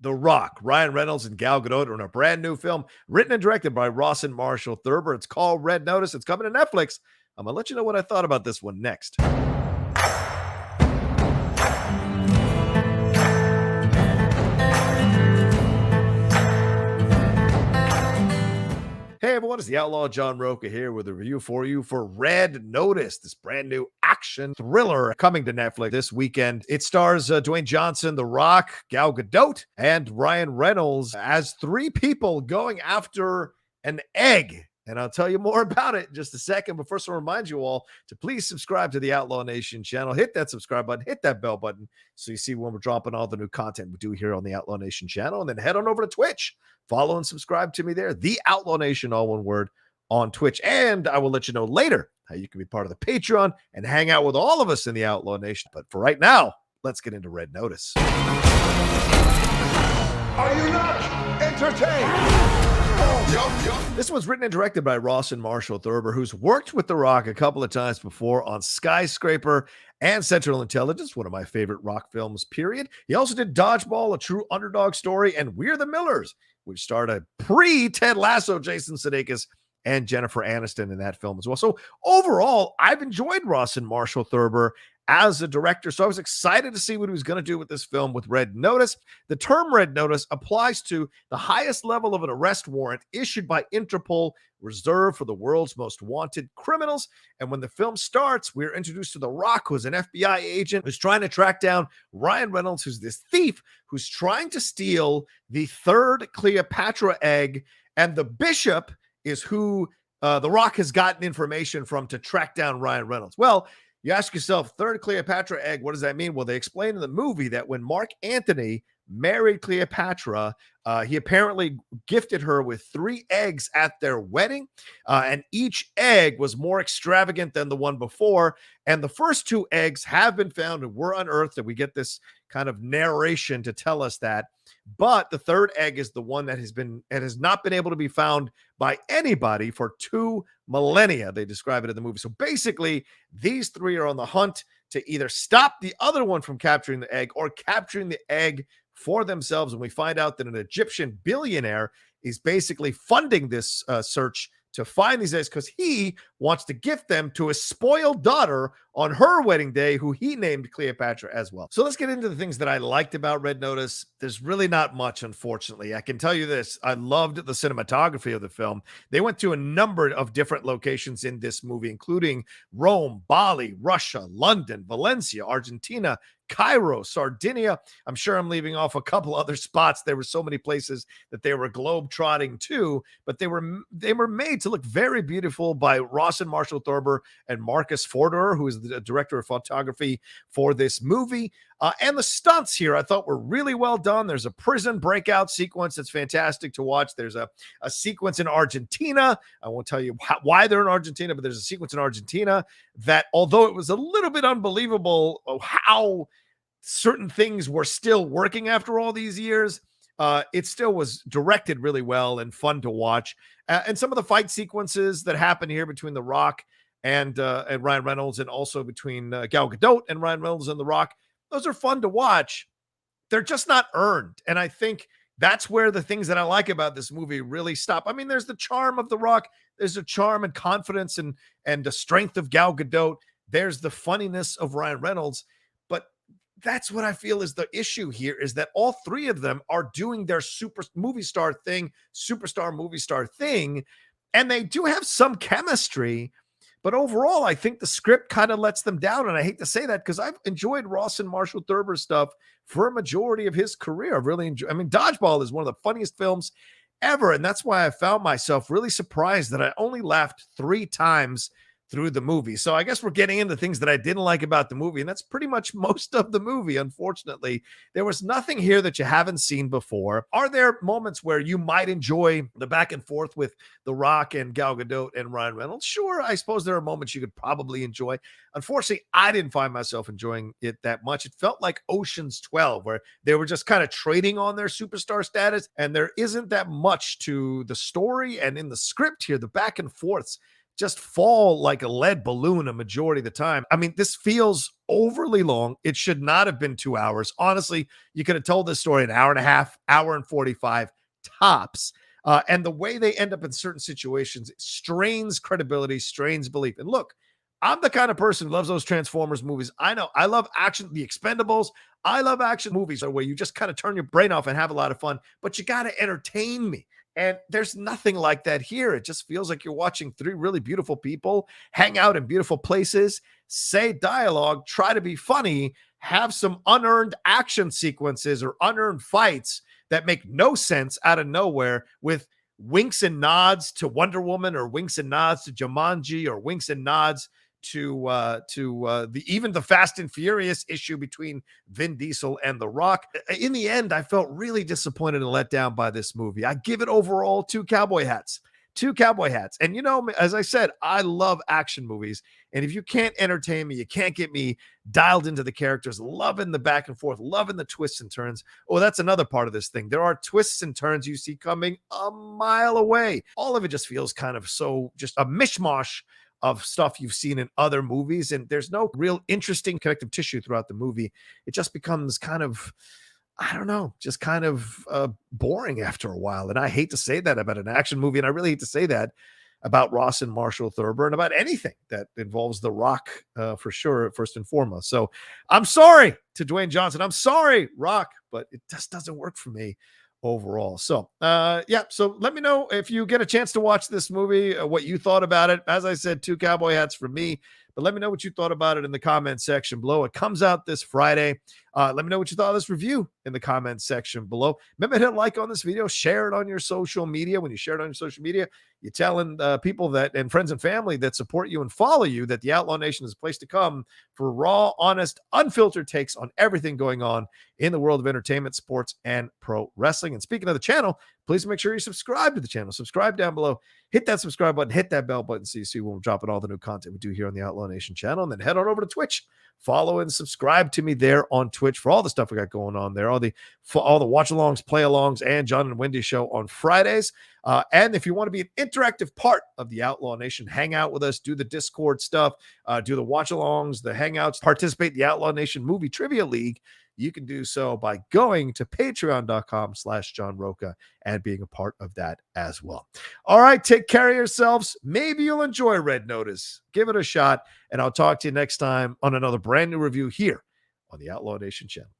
The Rock, Ryan Reynolds, and Gal Gadot are in a brand new film written and directed by Rawson Marshall Thurber. It's called Red Notice. It's coming to Netflix. I'm going to let you know what I thought about this one next. Hey everyone, it's the Outlaw John Rocha here with a review for you for Red Notice, this brand new action thriller coming to Netflix this weekend. It stars Dwayne Johnson, The Rock, Gal Gadot, and Ryan Reynolds as three people going after an egg. And I'll tell you more about it in just a second. But first, I'll remind you all to please subscribe to the Outlaw Nation channel. Hit that subscribe button, hit that bell button so you see when we're dropping all the new content we do here on the Outlaw Nation channel. And then head on over to Twitch. Follow and subscribe to me there. The Outlaw Nation, all one word, on Twitch. And I will let you know later how you can be part of the Patreon and hang out with all of us in the Outlaw Nation. But for right now, let's get into Red Notice. Are you not entertained? This was written and directed by Rawson Marshall Thurber, who's worked with The Rock a couple of times before on Skyscraper and Central Intelligence, one of my favorite Rock films, period. He also did Dodgeball, a true underdog story, and We're the Millers, which starred a pre-Ted Lasso Jason Sudeikis and Jennifer Aniston in that film as well. So overall, I've enjoyed Rawson Marshall Thurber as a director, so I was excited to see what he was going to do with this film with Red Notice. The term Red Notice applies to the highest level of an arrest warrant issued by Interpol, reserved for the world's most wanted criminals. And when the film starts, we're introduced to The Rock, who's an FBI agent who's trying to track down Ryan Reynolds, who's this thief who's trying to steal the third Cleopatra egg, and the bishop is who The Rock has gotten information from to track down Ryan Reynolds. Well, you ask yourself, third Cleopatra egg, what does that mean? Well, they explain in the movie that when Mark Antony married Cleopatra, he apparently gifted her with 3 eggs at their wedding, and each egg was more extravagant than the one before. And the first 2 eggs have been found and were unearthed, and we get this kind of narration to tell us that. But the third egg is the one that has not been able to be found by anybody for 2 millennia. They describe it in the movie. So basically, these 3 are on the hunt to either stop the other one from capturing the egg or capturing the egg for themselves. And we find out that an Egyptian billionaire is basically funding this search to find these eggs because he wants to gift them to his spoiled daughter on her wedding day, who he named Cleopatra as well. So let's get into the things that I liked about Red Notice. There's really not much, unfortunately. I can tell you this. I loved the cinematography of the film. They went to a number of different locations in this movie, including Rome, Bali, Russia, London, Valencia, Argentina, Cairo, Sardinia. I'm sure I'm leaving off a couple other spots. There were so many places that they were globe-trotting to, but they were made to look very beautiful by Rawson Marshall Thurber and Marcus Forderer, who is the director of photography for this movie. And the stunts here I thought were really well done. There's a prison breakout sequence that's fantastic to watch. There's a sequence in Argentina. I won't tell you why they're in Argentina, but there's a sequence in Argentina that, although it was a little bit unbelievable how certain things were still working after all these years, it still was directed really well and fun to watch. And some of the fight sequences that happen here between The Rock and Ryan Reynolds, and also between Gal Gadot and Ryan Reynolds and The Rock, those are fun to watch. They're just not earned. And I think that's where the things that I like about this movie really stop. I mean, there's the charm of The Rock. There's a charm and confidence and the strength of Gal Gadot. There's the funniness of Ryan Reynolds. But that's what I feel is the issue here, is that all 3 of them are doing their superstar movie star thing. And they do have some chemistry. But overall, I think the script kind of lets them down. And I hate to say that because I've enjoyed Rawson Marshall Thurber's stuff for a majority of his career. I've really enjoyed. I mean, Dodgeball is one of the funniest films ever. And that's why I found myself really surprised that I only laughed 3 times through the movie. So I guess we're getting into things that I didn't like about the movie, and that's pretty much most of the movie. Unfortunately, there was nothing here that you haven't seen before. Are there moments where you might enjoy the back and forth with The Rock and Gal Gadot and Ryan Reynolds? Sure, I suppose there are moments you could probably enjoy. Unfortunately, I didn't find myself enjoying it that much. It felt like Ocean's 12, where they were just kind of trading on their superstar status, and there isn't that much to the story and in the script here. The back and forths just fall like a lead balloon a majority of the time. I mean, this feels overly long. It should not have been 2 hours. Honestly, you could have told this story an hour and a half, hour and 45 tops. And the way they end up in certain situations strains credibility, strains belief. And look, I'm the kind of person who loves those Transformers movies. I know I love action, the Expendables. I love action movies where you just kind of turn your brain off and have a lot of fun, but you got to entertain me. And there's nothing like that here. It just feels like you're watching three really beautiful people hang out in beautiful places, say dialogue, try to be funny, have some unearned action sequences or unearned fights that make no sense out of nowhere, with winks and nods to Wonder Woman, or winks and nods to Jumanji, or winks and nods to even the Fast and Furious issue between Vin Diesel and The Rock. In the end, I felt really disappointed and let down by this movie. I give it overall 2 cowboy hats. 2 cowboy hats. And as I said, I love action movies. And if you can't entertain me, you can't get me dialed into the characters, loving the back and forth, loving the twists and turns. Oh, that's another part of this thing. There are twists and turns you see coming a mile away. All of it just feels kind of so just a mishmash of stuff you've seen in other movies. And there's no real interesting connective tissue throughout the movie. It just becomes kind of, I don't know, just kind of boring after a while. And I hate to say that about an action movie. And I really hate to say that about Rawson Marshall Thurber and about anything that involves The Rock, for sure, first and foremost. So I'm sorry to Dwayne Johnson. I'm sorry, Rock, but it just doesn't work for me overall. So, so let me know if you get a chance to watch this movie, what you thought about it. As I said, 2 cowboy hats from me, but let me know what you thought about it in the comment section below. It comes out this Friday. Let me know what you thought of this review in the comment section below. Remember to hit like on this video, share it on your social media. When you share it on your social media, you're telling people that, and friends and family that support you and follow you, that the Outlaw Nation is a place to come for raw, honest, unfiltered takes on everything going on in the world of entertainment, sports, and pro wrestling. And speaking of the channel, please make sure you subscribe to the channel. Subscribe down below. Hit that subscribe button. Hit that bell button so you see when we're dropping all the new content we do here on the Outlaw Nation channel. And then head on over to Twitch. Follow and subscribe to me there on Twitch for all the stuff we got going on there. All the watch-alongs, play-alongs, and John and Wendy show on Fridays. And if you want to be an interactive part of the Outlaw Nation, hang out with us, do the Discord stuff, do the watch-alongs, the hangouts, participate in the Outlaw Nation Movie Trivia League, you can do so by going to patreon.com/John Rocha and being a part of that as well. All right, take care of yourselves. Maybe you'll enjoy Red Notice. Give it a shot, and I'll talk to you next time on another brand new review here on the Outlaw Nation channel.